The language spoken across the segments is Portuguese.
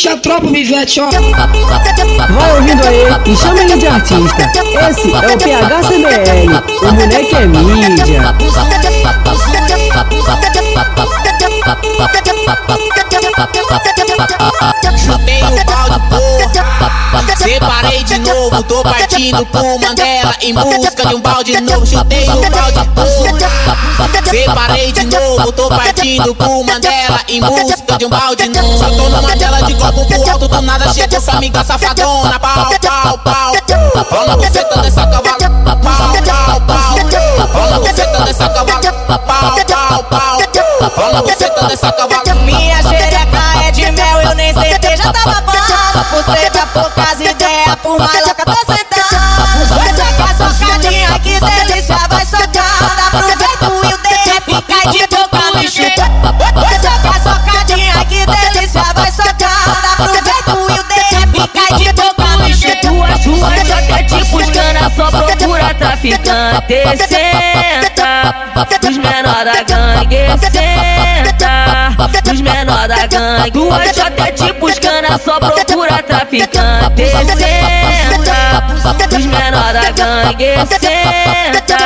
Puxa a tropa, Vivete, ó. Vai ouvindo aí e chama ele de artista. Esse é o PHCBL, o moleque é mídia. Chutei o balde, porra. Separei de novo, tô partindo pro Mandela em busca de um balde novo. Chutei o balde, porra. Separei de novo, tô partindo pro Mandela em busca de um balde novo. Já tô no Mandela de copo pro alto, do nada chegou sua amiga safadona. Pau, pau, pau. Pau na buceta dessa cavalo. Pau, pau, pau. Pau na buceta dessa cavalo. Pau, pau, pau. Pau na buceta dessa cavalo. Minha xereca é de mel, eu nem sentei, já tava bom. Buceta, poucas ideias, por maloca tô sentando. Vai socar socadinha, que delícia, vai socar. Aproveita o DF, cai de boca no jeito. Vai socar socadinha, que delícia, vai socar. Aproveita o DF, cai de boca no jeito. Tuas até te buscando, só procura traficante. Senta, os menor da gangue, senta, os menor da gangue. Tuas até te buscando, só procura traficante. Senta, os menor da gangue, senta,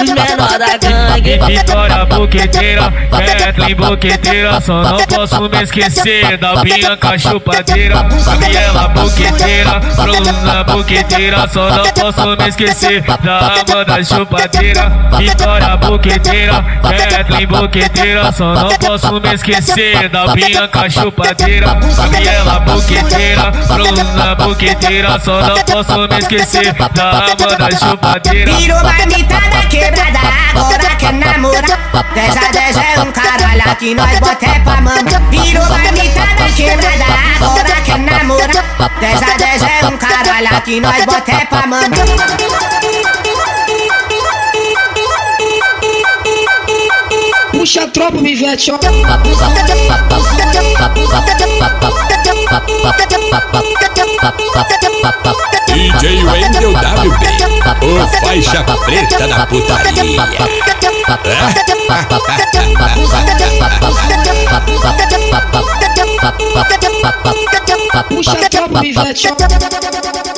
os menor da gangue. Vitória boqueteira, Kathleen boqueteira, só não posso me esquecer da Bianca chupadeira. Gabriela boqueteira, Bruna boqueteira, só não posso me esquecer da Amanda chupadeira. Vitória boqueteira, Kathleen boqueteira, só não posso me esquecer da Bianca chupadeira. Gabriela boqueteira, Bruna boqueteira, só não posso me esquecer da Amanda chupadeira. Virou marmitada quebrada, agora quer namorar. 10 a 10 é um caralho, aqui nós bota é pra mamar. Virou marmitada quebrada, agora quer namorar. 10 a 10 é um caralho, aqui nós bota é pra mamar. Puxa a tropa, Vivete, ó. DJ Wendel WB, o faixa preta da putaria. Puxa a tropa, Vivete, ó.